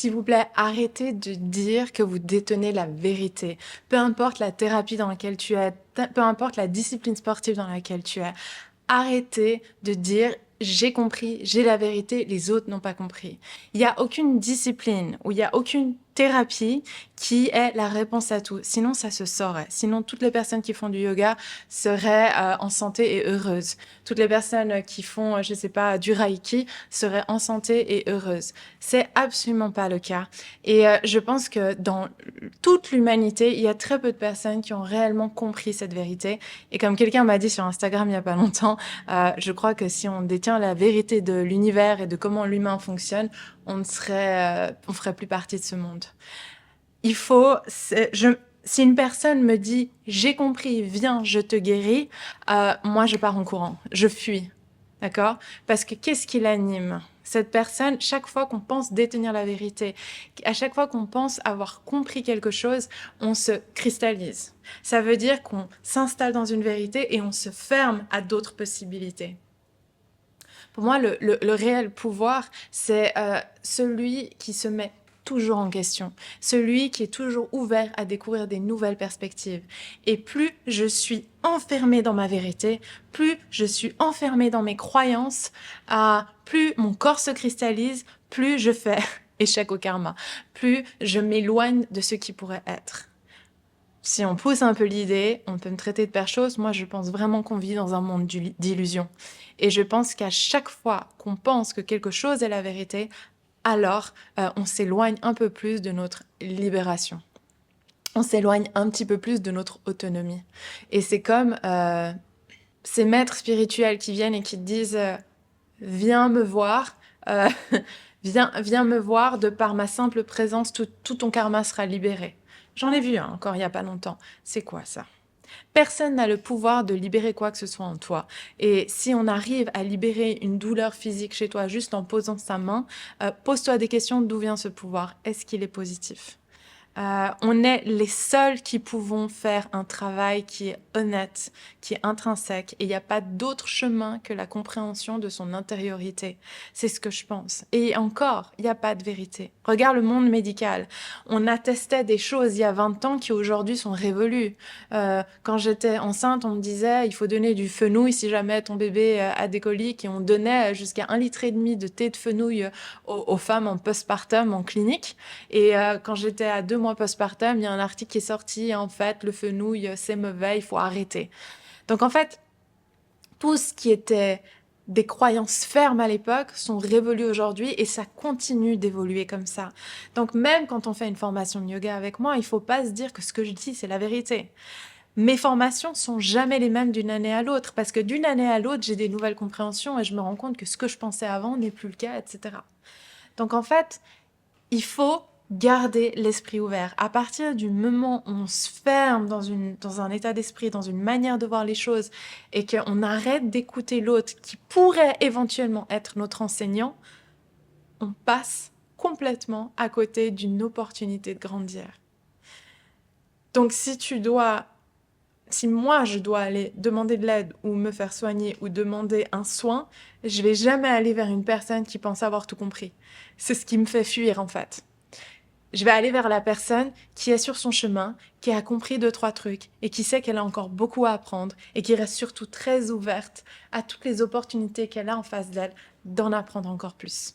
S'il vous plaît, arrêtez de dire que vous détenez la vérité. Peu importe la thérapie dans laquelle tu es, peu importe la discipline sportive dans laquelle tu es, arrêtez de dire j'ai compris, j'ai la vérité, les autres n'ont pas compris. Il n'y a aucune discipline ou il n'y a aucune thérapie qui est la réponse à tout. Sinon, ça se saurait. Sinon, toutes les personnes qui font du yoga seraient en santé et heureuses. Toutes les personnes qui font, je sais pas, du reiki seraient en santé et heureuses. C'est absolument pas le cas. Et je pense que dans toute l'humanité, il y a très peu de personnes qui ont réellement compris cette vérité. Et comme quelqu'un m'a dit sur Instagram il y a pas longtemps, je crois que si on détient la vérité de l'univers et de comment l'humain fonctionne, on ferait plus partie de ce monde. Il faut, si une personne me dit j'ai compris, viens, je te guéris, moi je pars en courant, je fuis, d'accord? Parce que qu'est-ce qui l'anime? Cette personne, chaque fois qu'on pense détenir la vérité, à chaque fois qu'on pense avoir compris quelque chose, on se cristallise. Ça veut dire qu'on s'installe dans une vérité et on se ferme à d'autres possibilités. Pour moi, le réel pouvoir, c'est celui qui se met toujours en question, celui qui est toujours ouvert à découvrir des nouvelles perspectives. Et plus je suis enfermée dans ma vérité, plus je suis enfermée dans mes croyances, plus mon corps se cristallise, plus je fais échec au karma, plus je m'éloigne de ce qui pourrait être. Si on pousse un peu l'idée, on peut me traiter de perchose. Moi, je pense vraiment qu'on vit dans un monde d'illusions. Et je pense qu'à chaque fois qu'on pense que quelque chose est la vérité, alors on s'éloigne un peu plus de notre libération. On s'éloigne un petit peu plus de notre autonomie. Et c'est comme ces maîtres spirituels qui viennent et qui te disent viens me voir, euh, viens me voir, de par ma simple présence, tout ton karma sera libéré. J'en ai vu encore il n'y a pas longtemps. C'est quoi ça? Personne n'a le pouvoir de libérer quoi que ce soit en toi. Et si on arrive à libérer une douleur physique chez toi juste en posant sa main, pose-toi des questions: d'où vient ce pouvoir? Est-ce qu'il est positif? On est les seuls qui pouvons faire un travail qui est honnête, qui est intrinsèque, et il n'y a pas d'autre chemin que la compréhension de son intériorité. C'est ce que je pense. Et encore, il n'y a pas de vérité. Regarde le monde médical. On attestait des choses il y a 20 ans qui aujourd'hui sont révolues. Quand j'étais enceinte, on me disait il faut donner du fenouil si jamais ton bébé a des coliques, et on donnait jusqu'à 1,5 litre de thé de fenouil aux femmes en postpartum en clinique. Et quand j'étais à 2 mois postpartum, il y a un article qui est sorti, en fait, le fenouil, c'est mauvais, il faut arrêter. Donc en fait, tout ce qui était des croyances fermes à l'époque sont révolues aujourd'hui, et ça continue d'évoluer comme ça. Donc même quand on fait une formation de yoga avec moi, il faut pas se dire que ce que je dis, c'est la vérité. Mes formations sont jamais les mêmes d'une année à l'autre, parce que d'une année à l'autre, j'ai des nouvelles compréhensions et je me rends compte que ce que je pensais avant n'est plus le cas, etc. Donc en fait, il faut garder l'esprit ouvert. À partir du moment où on se ferme dans un état d'esprit, dans une manière de voir les choses, et qu'on arrête d'écouter l'autre qui pourrait éventuellement être notre enseignant, on passe complètement à côté d'une opportunité de grandir. Donc si moi je dois aller demander de l'aide ou me faire soigner ou demander un soin, je vais jamais aller vers une personne qui pense avoir tout compris. C'est ce qui me fait fuir en fait. Je vais aller vers la personne qui est sur son chemin, qui a compris 2, 3 trucs et qui sait qu'elle a encore beaucoup à apprendre, et qui reste surtout très ouverte à toutes les opportunités qu'elle a en face d'elle d'en apprendre encore plus.